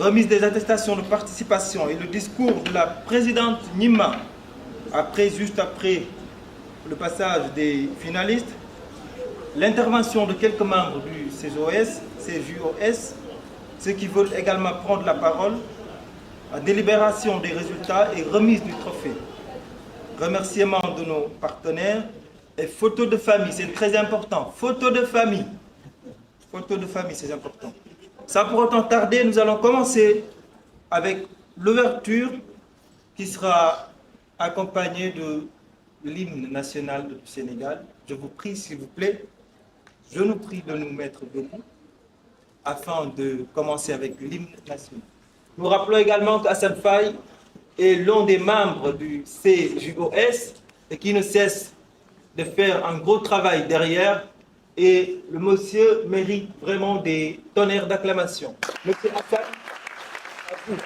remise des attestations de participation et le discours de la présidente Nima, juste après le passage des finalistes, l'intervention de quelques membres du CJOS, ceux qui veulent également prendre la parole, la délibération des résultats et remise du trophée. Remerciements de nos partenaires et photos de famille, c'est très important. Photos de famille. Photos de famille, c'est important. Sans pour autant tarder, nous allons commencer avec l'ouverture qui sera accompagnée de l'hymne national du Sénégal. Je vous prie, s'il vous plaît, je nous prie de nous mettre debout afin de commencer avec l'hymne national. Nous rappelons également qu'Hassane Faye est l'un des membres du CJOS et qui ne cesse de faire un gros travail derrière. Et le monsieur mérite vraiment des tonnerres d'acclamation. Monsieur Hassane, à vous.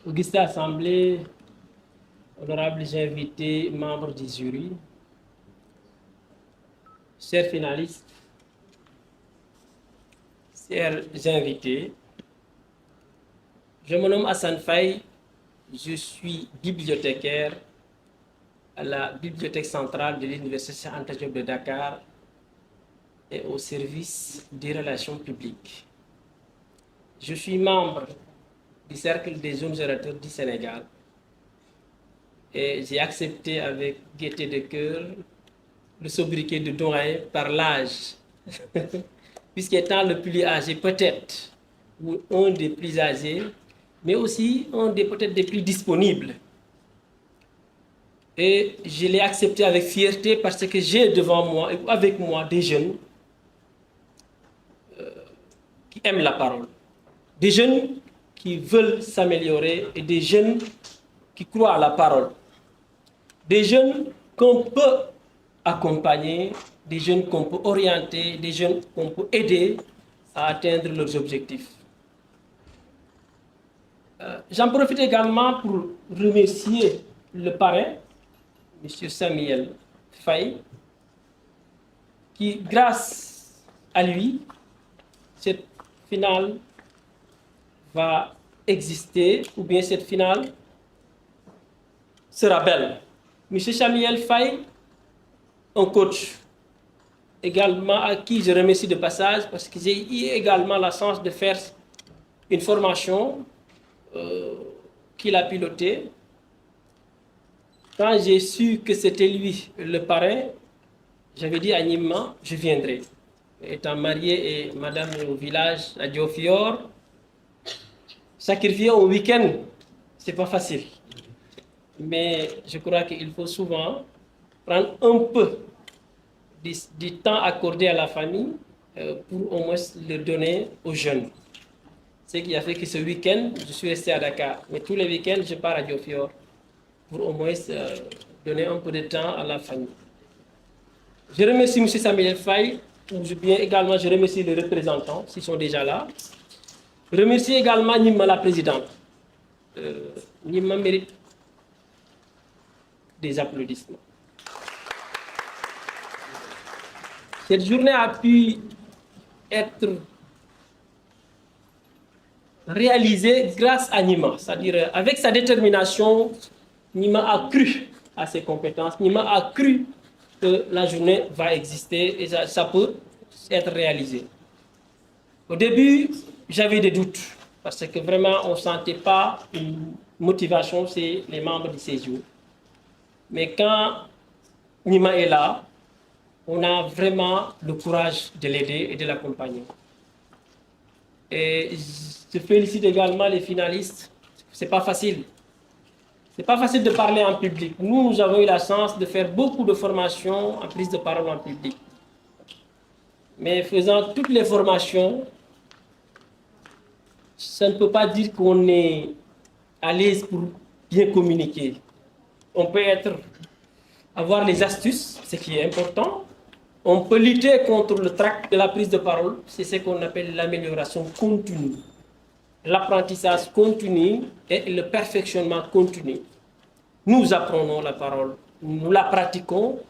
Auguste Assemblée, honorables invités, membres du jury, chers finalistes, chers invités, je me nomme Hassane Faye, je suis bibliothécaire à la Bibliothèque centrale de l'Université Cheikh Anta Diop de Dakar et au service des relations publiques. Je suis membre du Cercle des jeunes orateurs du Sénégal et j'ai accepté avec gaieté de cœur le sobriquet de doyen par l'âge, puisqu'étant le plus âgé peut-être, ou un des plus âgés, mais aussi un des peut-être des plus disponibles. Et je l'ai accepté avec fierté parce que j'ai devant moi et avec moi des jeunes qui aiment la parole, des jeunes qui veulent s'améliorer et des jeunes qui croient à la parole, des jeunes qu'on peut accompagner, des jeunes qu'on peut orienter, des jeunes qu'on peut aider à atteindre leurs objectifs. J'en profite également pour remercier le parrain, M. Samuel Faye, qui, grâce à lui, cette finale va exister, ou bien cette finale sera belle. M. Samuel Faye, un coach, également à qui je remercie de passage, parce que j'ai eu également la chance de faire une formation qu'il a pilotée. Quand j'ai su que c'était lui le parrain, j'avais dit à Nima, je viendrai. Étant marié et madame au village à Diofior, sacrifier au week-end, c'est pas facile. Mais je crois qu'il faut souvent prendre un peu du temps accordé à la famille pour au moins le donner aux jeunes. Ce qui a fait que ce week-end, je suis resté à Dakar. Mais tous les week-ends, je pars à Diofior pour au moins donner un peu de temps à la famille. Je remercie M. Samuel Faye, ou bien également je remercie les représentants, s'ils sont déjà là. Je remercie également Nima, la présidente. Nima mérite des applaudissements. Cette journée a pu être réalisée grâce à Nima, c'est-à-dire avec sa détermination, Nima a cru à ses compétences, Nima a cru que la journée va exister et ça peut être réalisé. Au début, j'avais des doutes parce que vraiment on ne sentait pas une motivation chez les membres du CJO. Mais quand Nima est là, on a vraiment le courage de l'aider et de l'accompagner. Et je félicite également les finalistes. C'est pas facile. C'est pas facile de parler en public. Nous avons eu la chance de faire beaucoup de formations en prise de parole en public. Mais faisant toutes les formations, ça ne peut pas dire qu'on est à l'aise pour bien communiquer. On peut avoir les astuces, ce qui est important. On peut lutter contre le trac de la prise de parole, c'est ce qu'on appelle l'amélioration continue. L'apprentissage continu et le perfectionnement continu. Nous apprenons la parole, nous la pratiquons,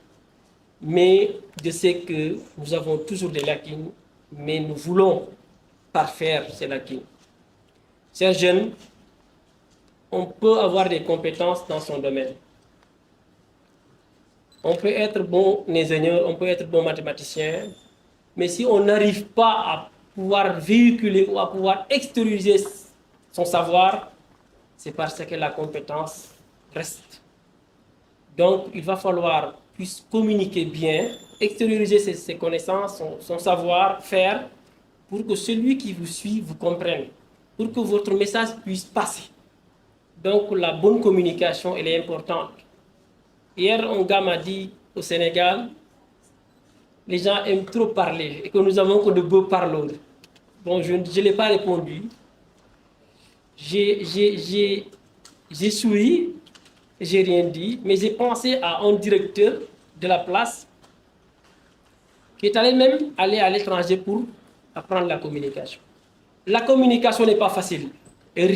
mais je sais que nous avons toujours des lacunes, mais nous voulons par faire, c'est l'acquis. Chers jeunes, on peut avoir des compétences dans son domaine. On peut être bon ingénieur, on peut être bon mathématicien, mais si on n'arrive pas à pouvoir véhiculer ou à pouvoir extérioriser son savoir, c'est parce que la compétence reste. Donc, il va falloir puisse communiquer bien, extérioriser ses connaissances, son savoir-faire, pour que celui qui vous suit vous comprenne, pour que votre message puisse passer. Donc, la bonne communication, elle est importante. Hier, un gars m'a dit au Sénégal, les gens aiment trop parler et que nous avons que de beaux parleurs. Bon, je ne l'ai pas répondu. J'ai souri, j'ai rien dit, mais j'ai pensé à un directeur de la place qui est allé même aller à l'étranger pour apprendre la communication. La communication n'est pas facile. Et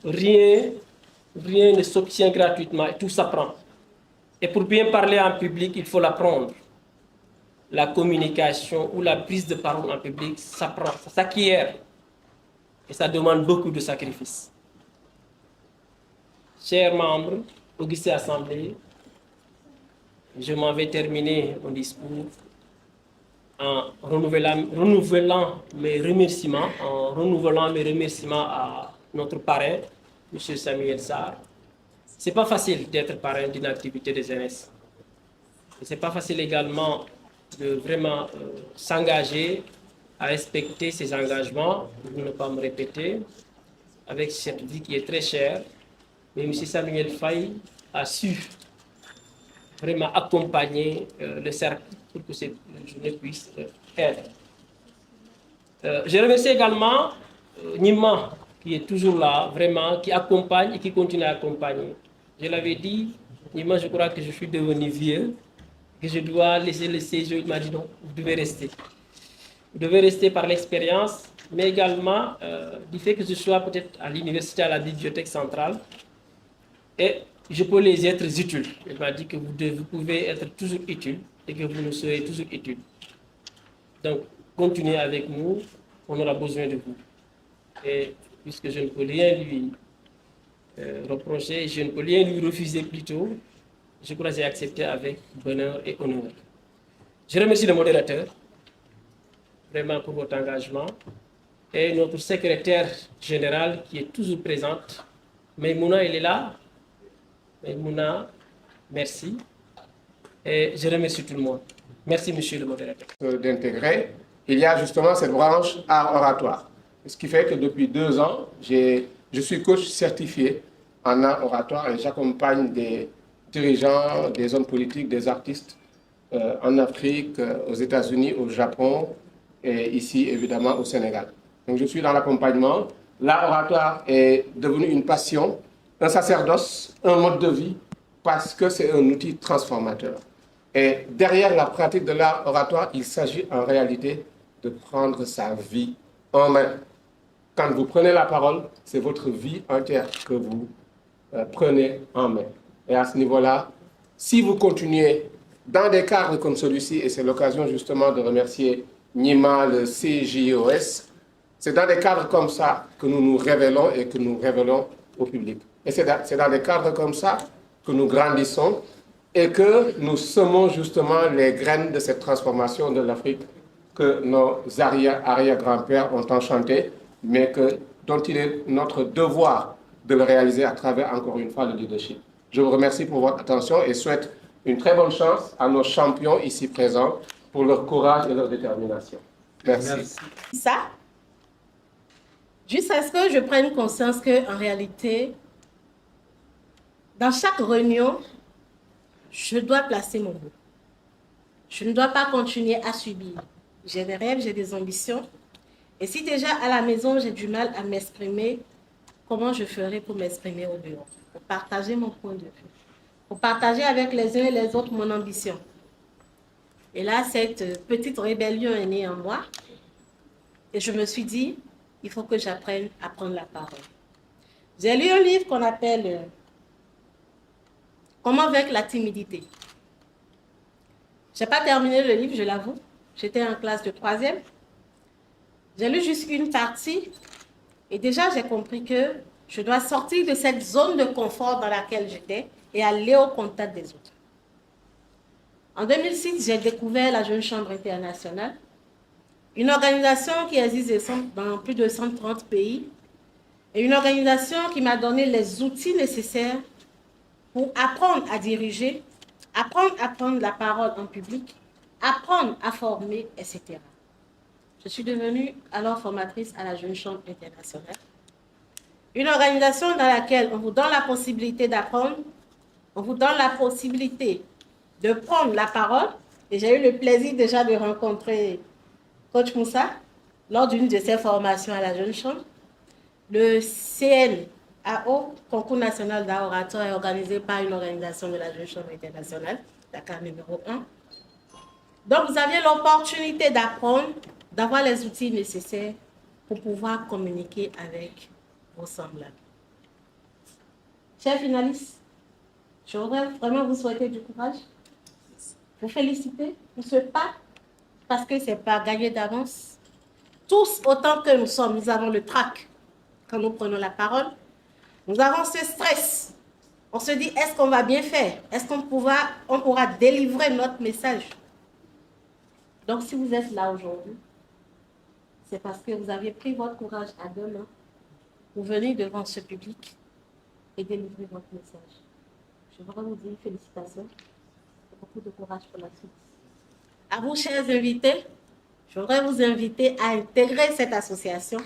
rien ne s'obtient gratuitement et tout s'apprend. Et pour bien parler en public, il faut l'apprendre. La communication ou la prise de parole en public s'apprend, ça s'acquiert. Et ça demande beaucoup de sacrifices. Chers membres, Auguste Assemblée, je m'en vais terminer mon discours en renouvelant mes remerciements à notre parrain, M. Samuel Sarr. Ce n'est pas facile d'être parrain d'une activité de jeunesse. Ce n'est pas facile également de vraiment s'engager à respecter ses engagements, pour ne pas me répéter, avec cette vie qui est très chère. Mais M. Samuel Faye a su vraiment accompagner le cercle pour que cette journée puisse être. Je remercie également Nima, qui est toujours là, vraiment, qui accompagne et qui continue à accompagner. Je l'avais dit, Nima, je crois que je suis devenu vieux, que je dois laisser le séjour. Il m'a dit non, vous devez rester. Vous devez rester par l'expérience, mais également du fait que je sois peut-être à l'université, à la bibliothèque centrale, et je peux les être utiles. Il m'a dit que vous pouvez être toujours utile et que vous nous serez toujours utile. Donc, continuez avec nous, on aura besoin de vous. Et puisque je ne peux rien lui reprocher, je ne peux rien lui refuser plutôt, je crois que j'ai accepté avec bonheur et honneur. Je remercie le modérateur, vraiment pour votre engagement, et notre secrétaire général qui est toujours présente. Maïmouna, elle est là. Maïmouna, merci. Et je remercie tout le monde. Merci, monsieur le modérateur. D'intégrer, il y a justement cette branche art oratoire. Ce qui fait que depuis 2 ans, je suis coach certifié en art oratoire et j'accompagne des dirigeants, des hommes politiques, des artistes en Afrique, aux États-Unis, au Japon et ici évidemment au Sénégal. Donc je suis dans l'accompagnement. L'art oratoire est devenu une passion, un sacerdoce, un mode de vie parce que c'est un outil transformateur. Et derrière la pratique de l'art oratoire, il s'agit en réalité de prendre sa vie en main. Quand vous prenez la parole, c'est votre vie entière que vous prenez en main. Et à ce niveau-là, si vous continuez dans des cadres comme celui-ci, et c'est l'occasion justement de remercier Nima, le CJOS, c'est dans des cadres comme ça que nous nous révélons et que nous révélons au public. Et c'est dans des cadres comme ça que nous grandissons et que nous semons justement les graines de cette transformation de l'Afrique que nos arrière-grands-pères ont enchanté, mais dont il est notre devoir de le réaliser à travers, encore une fois, le leadership. Je vous remercie pour votre attention et souhaite une très bonne chance à nos champions ici présents pour leur courage et leur détermination. Merci. Merci. Ça, jusqu'à ce que je prenne conscience qu'en réalité, dans chaque réunion, je dois placer mon mot. Je ne dois pas continuer à subir. J'ai des rêves, j'ai des ambitions. Et si déjà à la maison, j'ai du mal à m'exprimer, comment je ferai pour m'exprimer au bureau? Pour partager mon point de vue. Pour partager avec les uns et les autres mon ambition. Et là, cette petite rébellion est née en moi. Et je me suis dit, il faut que j'apprenne à prendre la parole. J'ai lu un livre qu'on appelle « Comment vaincre la timidité ». Je n'ai pas terminé le livre, je l'avoue. J'étais en classe de 3e. J'ai lu juste une partie et déjà j'ai compris que je dois sortir de cette zone de confort dans laquelle j'étais et aller au contact des autres. En 2006, j'ai découvert la Jeune Chambre internationale, une organisation qui existe dans plus de 130 pays et une organisation qui m'a donné les outils nécessaires pour apprendre à diriger, apprendre à prendre la parole en public, apprendre à former, etc. Je suis devenue alors formatrice à la Jeune Chambre internationale. Une organisation dans laquelle on vous donne la possibilité d'apprendre, on vous donne la possibilité de prendre la parole. Et j'ai eu le plaisir déjà de rencontrer Coach Moussa lors d'une de ses formations à la Jeune Chambre. Le CNAO, Concours national d'art oratoire, est organisé par une organisation de la Jeune Chambre internationale, Dakar numéro 1. Donc, vous aviez l'opportunité d'apprendre, d'avoir les outils nécessaires pour pouvoir communiquer avec vos semblables. Chers finalistes, je voudrais vraiment vous souhaiter du courage, vous féliciter pour ce pas, parce que ce n'est pas gagné d'avance. Tous, autant que nous sommes, nous avons le trac quand nous prenons la parole. Nous avons ce stress. On se dit, est-ce qu'on va bien faire? Est-ce qu'on pourra délivrer notre message? Donc, si vous êtes là aujourd'hui, c'est parce que vous avez pris votre courage à deux mains pour venir devant ce public et délivrer votre message. Je voudrais vous dire félicitations et beaucoup de courage pour la suite. À vous, chers invités, je voudrais vous inviter à intégrer cette association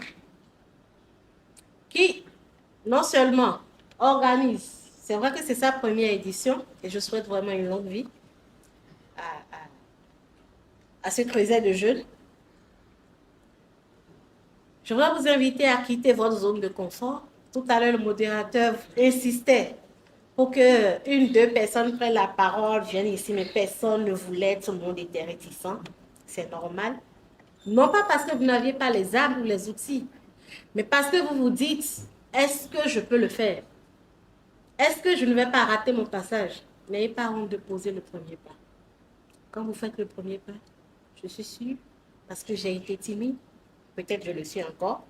qui, non seulement organise, c'est vrai que c'est sa première édition et je souhaite vraiment une longue vie à ce creuset de jeunes. Je voudrais vous inviter à quitter votre zone de confort. Tout à l'heure, le modérateur insistait pour que deux personnes prennent la parole, viennent ici, mais personne ne voulait, tout le monde était réticent. C'est normal. Non pas parce que vous n'aviez pas les armes ou les outils, mais parce que vous vous dites, est-ce que je peux le faire? Est-ce que je ne vais pas rater mon passage? N'ayez pas honte de poser le premier pas. Quand vous faites le premier pas, je suis sûre, parce que j'ai été timide, peut-être je le suis encore,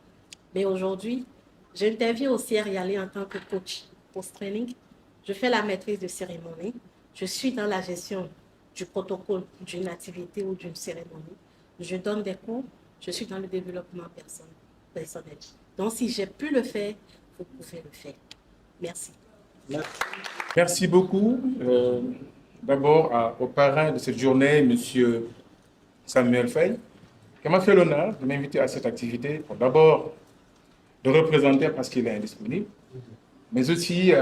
mais aujourd'hui, j'interviens au CRIALE en tant que coach post-training. Je fais la maîtrise de cérémonie. Je suis dans la gestion du protocole d'une activité ou d'une cérémonie. Je donne des cours. Je suis dans le développement personnel. Donc, si j'ai pu le faire, vous pouvez le faire. Merci. Merci beaucoup. D'abord au parrain de cette journée, M. Samuel Faye, qui m'a fait l'honneur de m'inviter à cette activité. D'abord, de représenter parce qu'il est indisponible, mais aussi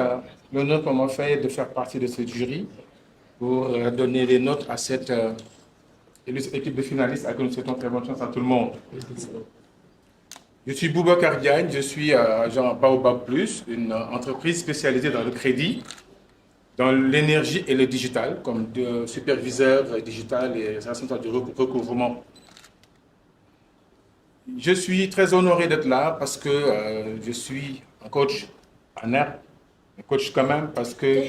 l'honneur qu'on m'a fait de faire partie de ce jury pour donner des notes à cette équipe de finalistes à qui nous souhaitons très bonne chance à tout le monde. Je suis Boubacar Diagne, je suis agent Baobab Plus, une entreprise spécialisée dans le crédit, dans l'énergie et le digital, comme superviseur digital et responsable du recouvrement. Je suis très honoré d'être là parce que je suis un coach en herbe, un coach quand même, parce que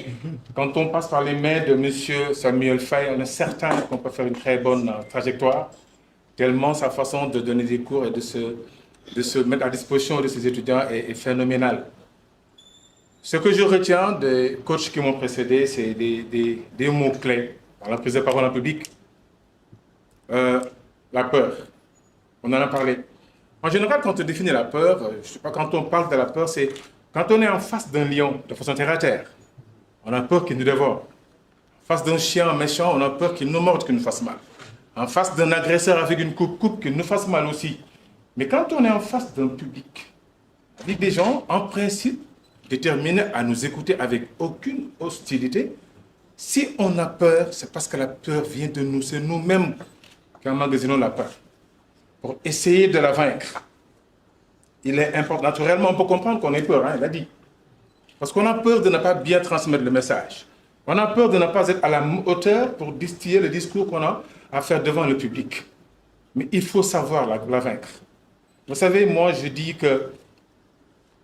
quand on passe par les mains de M. Samuel Faye, on est certain qu'on peut faire une très bonne trajectoire, tellement sa façon de donner des cours et de se mettre à disposition de ses étudiants est phénoménale. Ce que je retiens des coachs qui m'ont précédé, c'est des mots-clés dans la prise de parole en public. La peur. On en a parlé. En général, quand on définit la peur, je sais pas, quand on parle de la peur, c'est quand on est en face d'un lion de façon terre à terre, on a peur qu'il nous dévore. En face d'un chien méchant, on a peur qu'il nous morde, qu'il nous fasse mal. En face d'un agresseur avec une coupe qu'il nous fasse mal aussi. Mais quand on est en face d'un public, avec des gens, en principe, déterminés à nous écouter avec aucune hostilité, si on a peur, c'est parce que la peur vient de nous. C'est nous-mêmes qui emmagasinons la peur. Pour essayer de la vaincre, il est important. Naturellement, on peut comprendre qu'on ait peur, hein, il a dit. Parce qu'on a peur de ne pas bien transmettre le message. On a peur de ne pas être à la hauteur pour distiller le discours qu'on a à faire devant le public. Mais il faut savoir la vaincre. Vous savez, moi, je dis que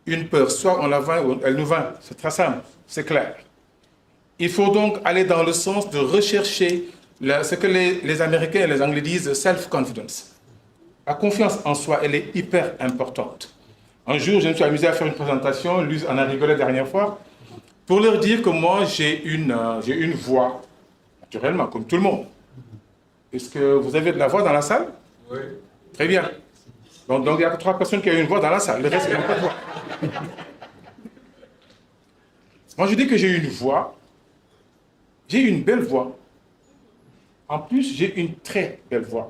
une peur, soit on la vainc ou elle nous vainc. C'est très simple, c'est clair. Il faut donc aller dans le sens de rechercher ce que les Américains et les Anglais disent self-confidence. La confiance en soi, elle est hyper importante. Un jour, je me suis amusé à faire une présentation, Luz en a rigolé la dernière fois, pour leur dire que moi, j'ai une voix, naturellement, comme tout le monde. Est-ce que vous avez de la voix dans la salle? Oui. Très bien. Donc il y a que 3 personnes qui ont une voix dans la salle, le reste n'a pas de voix. Moi, je dis que j'ai une voix, j'ai une belle voix. En plus, j'ai une très belle voix.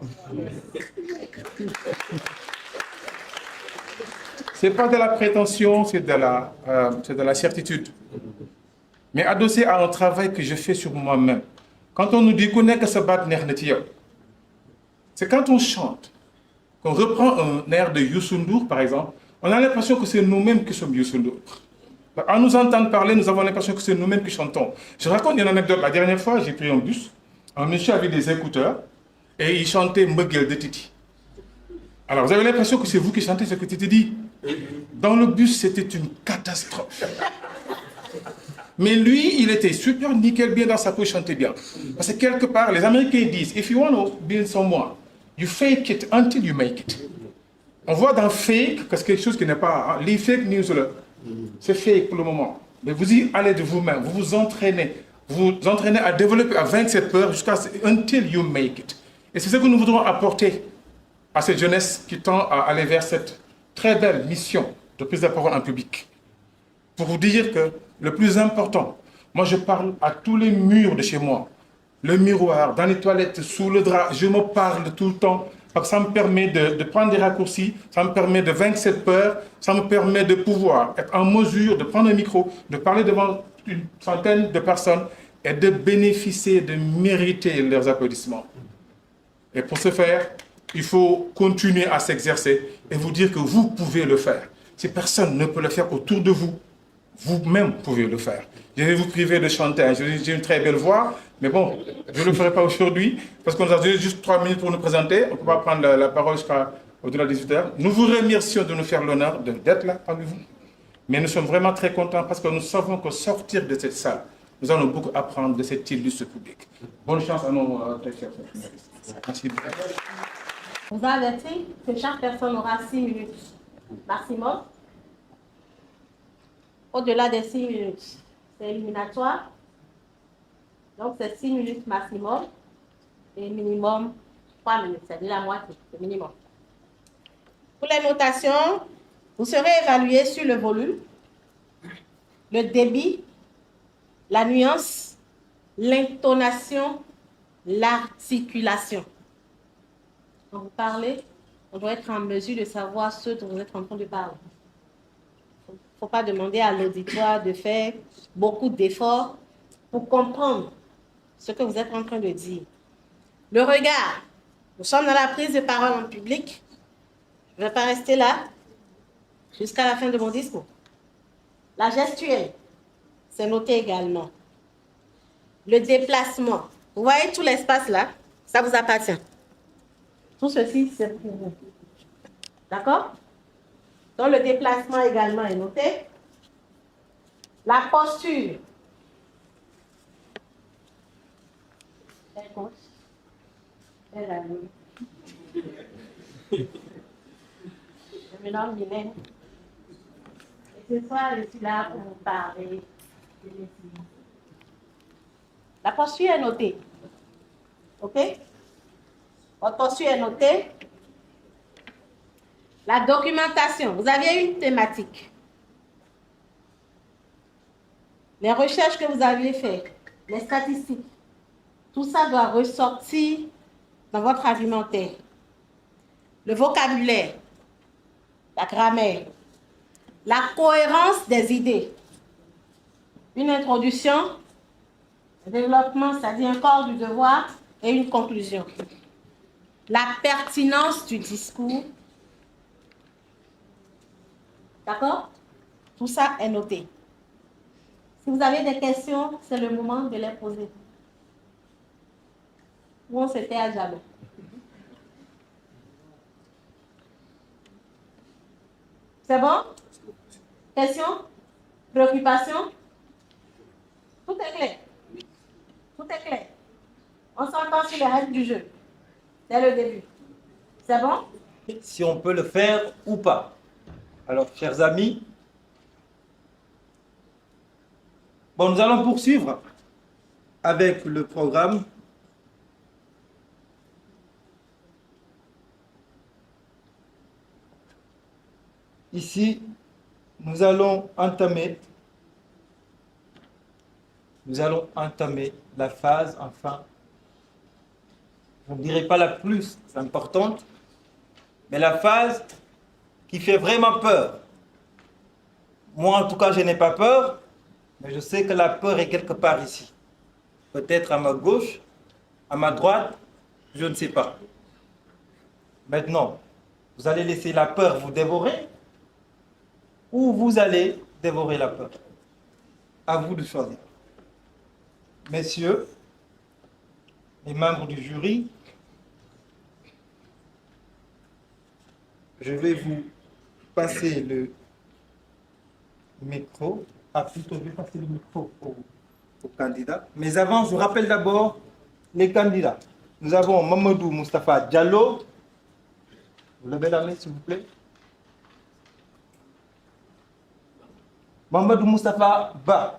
Ce n'est pas de la prétention, c'est de la certitude. Mais adossé à un travail que je fais sur moi-même. Quand on nous dit qu'on n'est que se battre, c'est quand on chante, qu'on reprend un air de Youssou N'Dour, par exemple, on a l'impression que c'est nous-mêmes qui sommes Youssou N'Dour. En nous entendant parler, nous avons l'impression que c'est nous-mêmes qui chantons. Je raconte une anecdote. La dernière fois, j'ai pris un bus. Un monsieur avait des écouteurs et il chantait Mbeuguel de Titi. Alors, vous avez l'impression que c'est vous qui chantez ce que Titi dit. Dans le bus, c'était une catastrophe. Mais lui, il était super nickel, bien dans sa peau, il chantait bien. Parce que quelque part, les Américains disent, if you want to be someone, you fake it until you make it. On voit dans fake que c'est quelque chose qui n'est pas... Les fake news, c'est fake pour le moment. Mais vous y allez de vous-même, vous vous entraînez. Vous vous entraînez à développer, à vaincre cette peur jusqu'à until you make it. Et c'est ce que nous voudrons apporter à cette jeunesse qui tend à aller vers cette très belle mission de prise de parole en public. Pour vous dire que le plus important, moi je parle à tous les murs de chez moi, le miroir, dans les toilettes, sous le drap, je me parle tout le temps, parce que ça me permet de prendre des raccourcis, ça me permet de vaincre cette peur, ça me permet de pouvoir être en mesure de prendre un micro, de parler devant une centaine de personnes et de bénéficier, de mériter leurs applaudissements. Et pour ce faire, il faut continuer à s'exercer et vous dire que vous pouvez le faire. Si personne ne peut le faire autour de vous, vous-même pouvez le faire. Je vais vous priver de chanter. J'ai une très belle voix, mais bon, je ne le ferai pas aujourd'hui parce qu'on nous a donné juste 3 minutes pour nous présenter. On ne peut pas prendre la parole jusqu'à au-delà de 18 heures. Nous vous remercions de nous faire l'honneur d'être là parmi vous. Mais nous sommes vraiment très contents parce que nous savons que sortir de cette salle, nous allons beaucoup apprendre de cet illustre public. Bonne chance à nos très chers finalistes. Merci beaucoup. On vous a averti que chaque personne aura 6 minutes maximum. Au-delà des 6 minutes, c'est éliminatoire. Donc, c'est 6 minutes maximum et minimum 3 minutes, c'est-à-dire la moitié, c'est minimum. Pour les notations, vous serez évalué sur le volume, le débit, la nuance, l'intonation, l'articulation. Quand vous parlez, on doit être en mesure de savoir ce dont vous êtes en train de parler. Il ne faut pas demander à l'auditoire de faire beaucoup d'efforts pour comprendre ce que vous êtes en train de dire. Le regard. Nous sommes dans la prise de parole en public. Je ne vais pas rester là jusqu'à la fin de mon discours. La gestuelle, c'est noté également. Le déplacement. Vous voyez tout l'espace là? Ça vous appartient. Tout ceci, c'est pour vous. D'accord? Donc, le déplacement également est noté. La posture. Elle compte. Elle a mis. Je me nomme Mylène. Et ce soir, je suis là pour vous parler de l'estime. La posture est notée. OK? Votre posture est notée. La documentation. Vous aviez une thématique. Les recherches que vous aviez faites, les statistiques, tout ça doit ressortir dans votre argumentaire. Le vocabulaire, la grammaire, la cohérence des idées, une introduction, un développement, c'est-à-dire un corps du devoir et une conclusion. La pertinence du discours. D'accord? Tout ça est noté. Si vous avez des questions, c'est le moment de les poser. Ou on se tait à jamais. C'est bon? Questions? Préoccupations? Tout est clair. Tout est clair. On s'entend sur les règles du jeu. Dès le début. C'est bon? si on peut le faire ou pas. Alors, chers amis, bon, nous allons poursuivre avec le programme. Ici, nous allons entamer la phase, enfin, je ne dirais pas la plus importante, mais la phase qui fait vraiment peur. Moi, en tout cas, je n'ai pas peur, mais je sais que la peur est quelque part ici. Peut-être à ma gauche, à ma droite, je ne sais pas. Maintenant, vous allez laisser la peur vous dévorer ou vous allez dévorer la peur? À vous de choisir. Messieurs, les membres du jury, je vais vous passer le micro. Ah, plutôt, je vais passer le micro aux candidats. Mais avant, je rappelle d'abord les candidats. Nous avons Mamadou Moustapha Diallo. Vous levez la main, s'il vous plaît. Mamadou Moustapha Ba.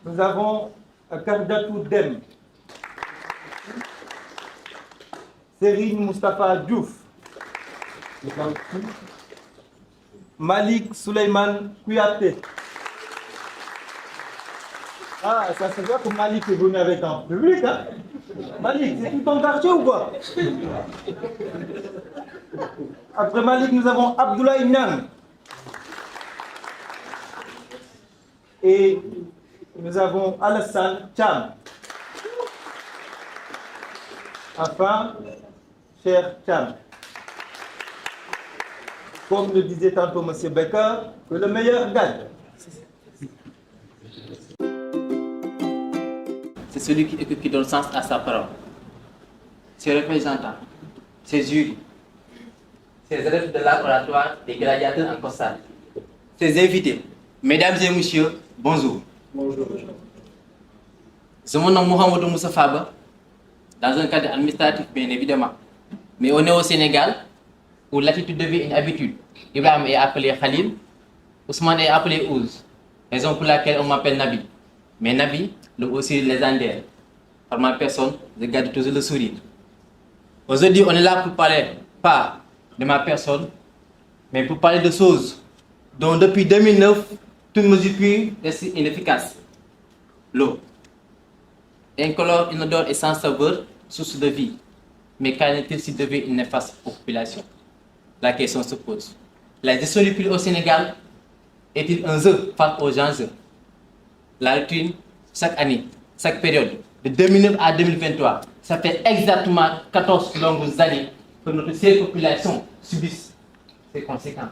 Nous avons Kardatou Dem. Serine Moustapha Diouf. Malik Suleiman Kouyaté. Ah, ça se voit que Malik est venu avec un public, hein? Malik, c'est tout ton quartier ou quoi? Après Malik, nous avons Abdoulaye Niang. Et nous avons Alassane Cham. Enfin, cher Cham. Comme le disait tantôt M. Becker, que le meilleur gagne. C'est celui qui donne sens à sa parole. Ses représentants, ses jurys, ses élèves de l'art oratoire et gladiateurs en costard, ses invités, mesdames et messieurs, bonjour. Bonjour. Je me nomme Mohamedou Moussa Faba, dans un cadre administratif bien évidemment. Mais on est au Sénégal, où l'attitude devient une habitude. Ibrahim est appelé Khalil, Ousmane est appelé Ouz, raison pour laquelle on m'appelle Nabi. Mais Nabi, le aussi légendaire. Par ma personne, je garde toujours le sourire. Aujourd'hui, on est là pour parler, pas de ma personne, mais pour parler de choses dont depuis 2009, toute mesure pure reste inefficace. L'eau. Incolore, inodore et sans saveur, source de vie. Mais qu'en est-il s'il devient une néfaste aux populations? La question se pose. La gestion du prix au Sénégal est-il un jeu face aux enjeux? La routine, chaque année, chaque période, de 2009 à 2023, ça fait exactement 14 longues années que notre chère population subisse ces conséquences.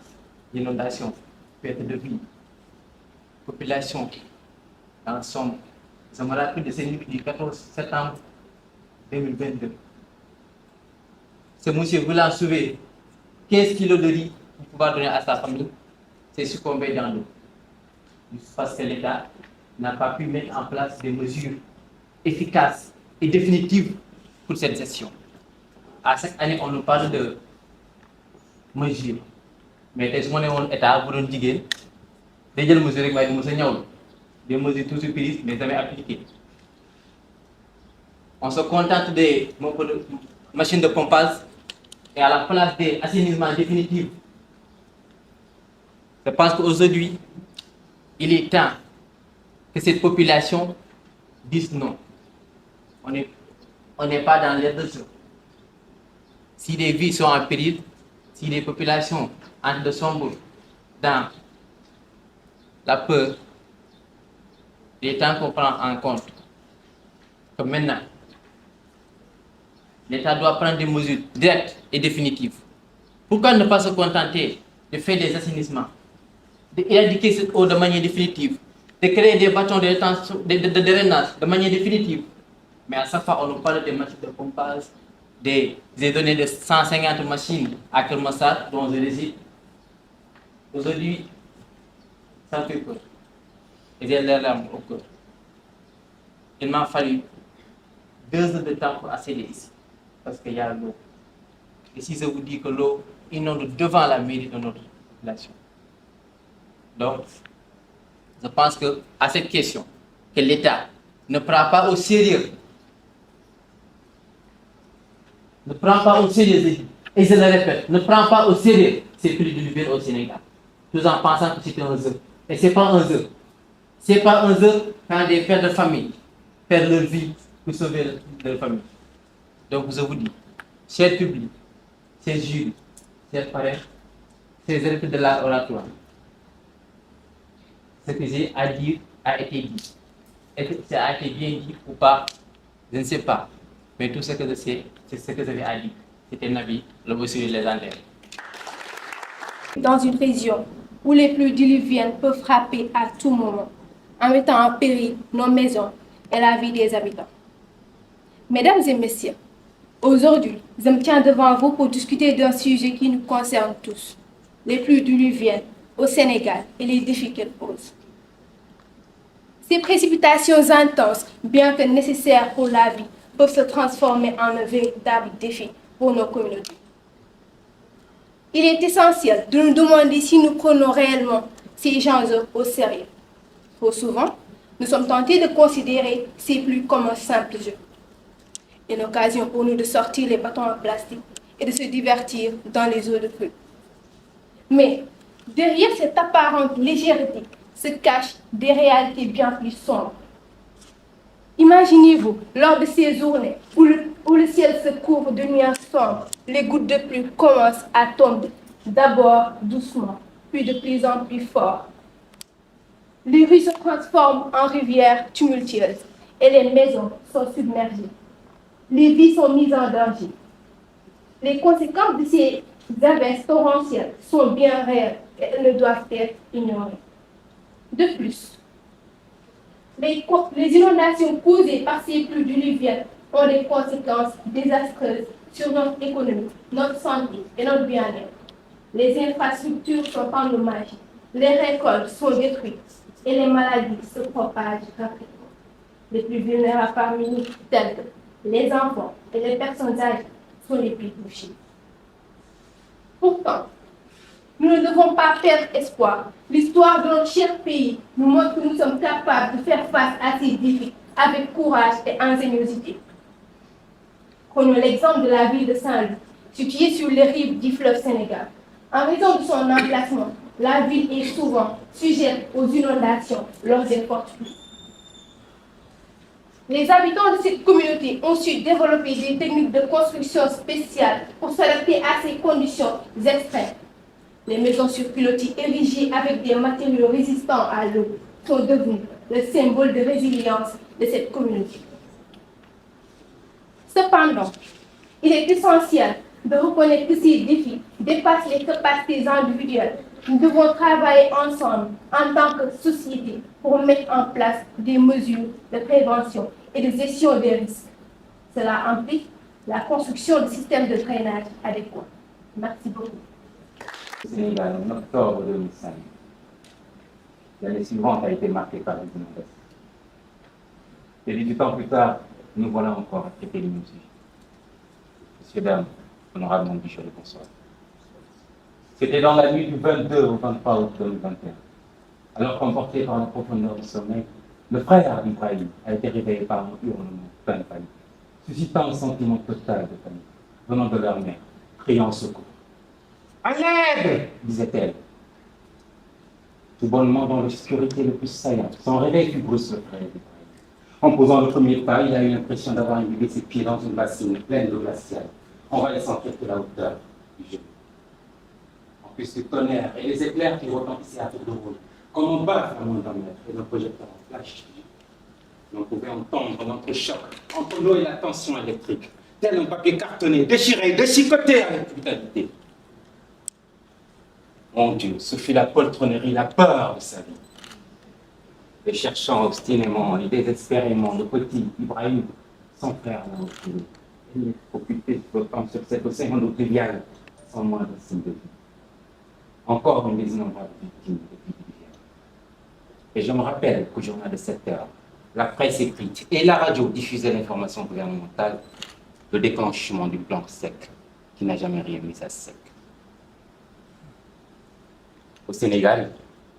L'inondation, perte de vie, population dans somme. Je me rappelle de ces nuits du 14 septembre 2022. Ce monsieur voulant sauver 15 kilos de riz pour pouvoir donner à sa famille, s'est succombé dans l'eau. Parce que l'État n'a pas pu mettre en place des mesures efficaces et définitives pour cette gestion. À chaque année, on nous parle de mesures. Mais dès que l'État vous donne des mesures, des mesures toujours prises, mais jamais appliquées. On se contente des machines de pompage et à la place des assainissements définitifs. Je pense qu'aujourd'hui, il est temps que cette population dise non. On n'est pas dans l'air de jeu. Si des vies sont en péril, si les populations entrent de sombre dans la peur, il est temps qu'on prenne en compte que maintenant, l'État doit prendre des mesures directes et définitives. Pourquoi ne pas se contenter de faire des assainissements, d'éradiquer cette eau de manière définitive, de créer des bâtons de drainage de manière définitive? Mais à chaque fois, on nous parle des machines de pompage, des données de 150 machines à Kermassar, dont je réside. Aujourd'hui, ça fait peur. Et j'ai l'air larmes au cœur. Il m'a fallu 2 heures de temps pour accéder ici, parce qu'il y a l'eau. Et si je vous dis que l'eau inonde devant la mairie de notre population. Donc, je pense que à cette question, que l'État ne prend pas au sérieux, et je le répète, ne prend pas au sérieux ces pluies diluviennes au Sénégal, tout en pensant que c'est un jeu. Et ce n'est pas un jeu. Ce n'est pas un jeu quand des pères de famille perdent leur vie pour sauver leur famille. Donc je vous dis, cher public, chers jurys, chers parrains, chers élèves de l'oratoire, ce que j'ai à dire a été dit. Est-ce que ça a été bien dit ou pas? Je ne sais pas. Mais tout ce que je sais, c'est ce que j'avais à dire. C'était Nabi, le monsieur légendaire. Dans une région où les pluies diluviennes peuvent frapper à tout moment, en mettant en péril nos maisons et la vie des habitants. Mesdames et messieurs, aujourd'hui, je me tiens devant vous pour discuter d'un sujet qui nous concerne tous, les pluies diluviennes au Sénégal et les défis qu'elles posent. Ces précipitations intenses, bien que nécessaires pour la vie, peuvent se transformer en un véritable défi pour nos communautés. Il est essentiel de nous demander si nous prenons réellement ces enjeux au sérieux. Trop souvent, nous sommes tentés de considérer ces pluies comme un simple jeu. Une occasion pour nous de sortir les bâtons en plastique et de se divertir dans les eaux de pluie. Mais derrière cette apparente légèreté se cachent des réalités bien plus sombres. Imaginez-vous, lors de ces journées où le ciel se couvre de nuages sombres, les gouttes de pluie commencent à tomber, d'abord doucement, puis de plus en plus fort. Les rues se transforment en rivières tumultueuses et les maisons sont submergées. Les vies sont mises en danger. Les conséquences de ces averses torrentielles sont bien réelles et elles ne doivent être ignorées. De plus, les inondations causées par ces pluies diluviennes ont des conséquences désastreuses sur notre économie, notre santé et notre bien-être. Les infrastructures sont endommagées, les récoltes sont détruites et les maladies se propagent rapidement. Les plus vulnérables parmi nous, tels que les enfants et les personnes âgées, sont les plus touchés. Pourtant, nous ne devons pas perdre espoir. L'histoire de notre cher pays nous montre que nous sommes capables de faire face à ces défis avec courage et ingéniosité. Prenons l'exemple de la ville de Saint-Louis, située sur les rives du fleuve Sénégal. En raison de son emplacement, la ville est souvent sujette aux inondations lors des fortes pluies. Les habitants de cette communauté ont su développer des techniques de construction spéciales pour s'adapter à ces conditions extrêmes. Les maisons sur pilotis érigées avec des matériaux résistants à l'eau sont devenues le symbole de résilience de cette communauté. Cependant, il est essentiel de reconnaître que ces défis dépassent les capacités individuelles. Nous devons travailler ensemble en tant que société pour mettre en place des mesures de prévention et de gestion des risques. Cela implique la construction de systèmes de drainage adéquats. Merci beaucoup. Au Sénégal, en octobre 2005, l'année suivante a été marquée par les inondations. Et 18 ans plus tard, nous voilà encore à traiter le même sujet. Messieurs, dames, honorable Mondichel, bonsoir. C'était dans la nuit du 22 au 23 août 2021. Alors qu'emporté par la profondeur du sommeil, le frère d'Ibrahim a été réveillé par un hurlement plein de panique, suscitant un sentiment total de panique, venant de leur mère, criant au secours. « À l'aide !» disait-elle. Tout bonnement dans l'obscurité le plus saillante, son réveil fut brusque, le frère d'Ibrahim. En posant le premier pas, il a eu l'impression d'avoir imbibé ses pieds dans une bassine pleine d'eau glaciale, envahissant quelque la hauteur du genou. En plus du tonnerre et les éclairs qui retentissaient à tour de rôle, comme on bat à moins d'un mètre et d'un projecteur en flash, l'on pouvait entendre l'entrechoc entre l'eau et la tension électrique, tel un papier cartonné, déchiré, déchiqueté avec brutalité. Mon Dieu, ce fut la poltronnerie, la peur de sa vie. Et cherchant obstinément et désespérément le petit Ibrahim, son frère l'a retrouvé. Il est occupé flottant sur cet océan d'eau triviale, sans moindre signe de vie. Encore une des innombrables victimes de pluie diluvienne. Et je me rappelle qu'au journal de 7 heures, la presse écrite et la radio diffusaient l'information gouvernementale, le déclenchement du plan sec qui n'a jamais rien mis à sec. Au Sénégal,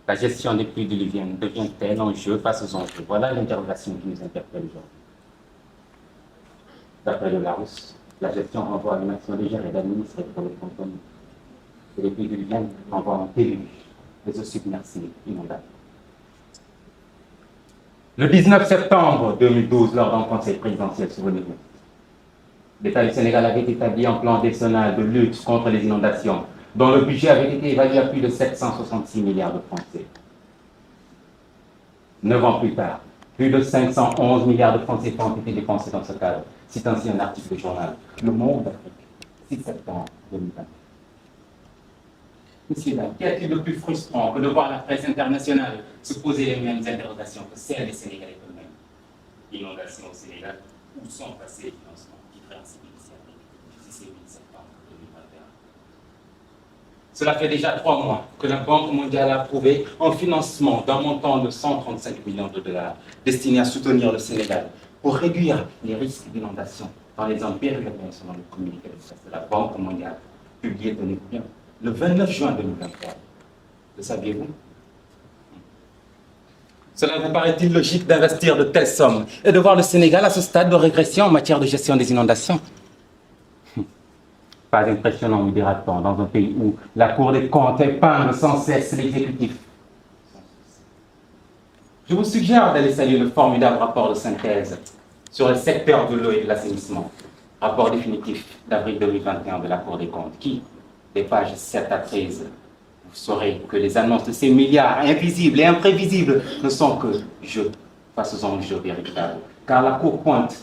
la gestion des pluies diluviennes devient-elle un jeu face aux enjeux? Voilà l'interrogation qui nous interpelle aujourd'hui. D'après le Larousse, la gestion renvoie à une action légère et d'administrer pour les contenus. Et les pluies diluviennes renvoient en déluge, les eaux submersibles inondables. Le 19 septembre 2012, lors d'un conseil présidentiel, souvenez-vous, l'État du Sénégal avait établi un plan décennal de lutte contre les inondations, dont le budget avait été évalué à plus de 766 milliards de francs CFA. 9 ans plus tard, plus de 511 milliards de francs CFA ont été dépensés dans ce cadre. C'est ainsi un article du journal Le Monde d'Afrique, 6 septembre 2020. Monsieur, qu'y a-t-il de plus frustrant que de voir la presse internationale se poser les mêmes interrogations que celles des Sénégalais eux-mêmes? L'inondation au Sénégal, où sont passés les financements qui feraient ainsi bénéficiaires si c'est 8 septembre 2021? Cela fait déjà 3 mois que la Banque mondiale a approuvé un financement d'un montant de 135 millions de dollars destiné à soutenir le Sénégal pour réduire les risques d'inondation dans les zones périurbaines selon le communiqué de presse de la Banque mondiale, publié, tenez-vous bien, le 29 juin 2023. Le saviez-vous? Cela vous paraît-il logique d'investir de telles sommes et de voir le Sénégal à ce stade de régression en matière de gestion des inondations? Pas impressionnant, me dira-t-on, dans un pays où la Cour des comptes épingle sans cesse l'exécutif. Je vous suggère d'aller saluer le formidable rapport de synthèse sur le secteur de l'eau et de l'assainissement, rapport définitif d'avril 2021 de la Cour des comptes, qui, des pages 7 à 13, vous saurez que les annonces de ces milliards invisibles et imprévisibles ne sont que jeux face aux enjeux véritables. Car la Cour pointe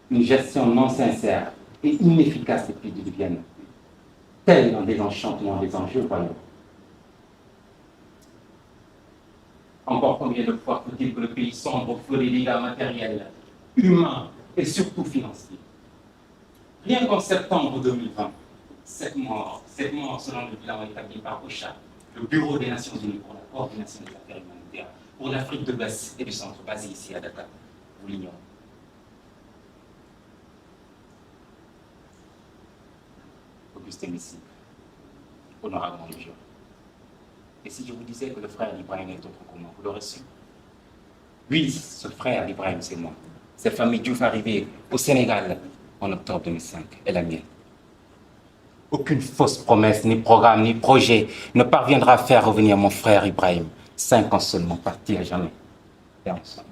une gestion non sincère et inefficace des pluies diluviennes, tel un désenchantement des enjeux, voyons. Encore combien de fois faut-il que le pays sombre au feu des dégâts matériels, humains et surtout financiers? Rien qu'en septembre 2020, 7 morts selon le bilan établi par OCHA, le Bureau des Nations Unies pour la coordination des affaires humanitaires, pour l'Afrique de l'Ouest et du centre, basé ici à Dakar. Vous l'ignorez. Augustin Messi, honorablement le jour. Et si je vous disais que le frère d'Ibrahim est autre que moi, vous l'aurez su? Oui, ce frère d'Ibrahim, c'est moi. Cette famille Diouf arrivée au Sénégal en octobre 2005 est la mienne. Aucune fausse promesse, ni programme, ni projet ne parviendra à faire revenir mon frère Ibrahim, 5 ans seulement, parti à jamais. Et ensemble.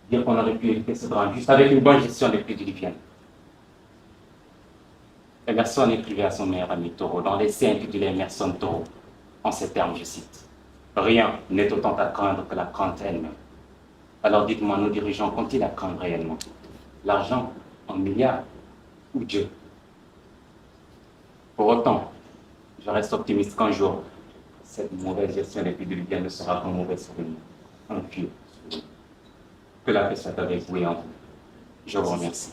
Dire qu'on aurait pu éviter ce drame juste avec une bonne gestion des pluies diluviennes. Emerson écrivait à son meilleur ami Thoreau dans l'essai intitulé Emerson Thoreau, en ces termes, je cite: rien n'est autant à craindre que la crainte elle-même. Alors dites-moi, nos dirigeants qu'ont-ils à craindre réellement? L'argent en milliards ou Dieu? Pour autant, je reste optimiste qu'un jour, cette mauvaise gestion des pluies diluviennes ne sera qu'un mauvais souvenir, un vieux souvenir. Que la paix soit avec vous et en vous. Je vous remercie.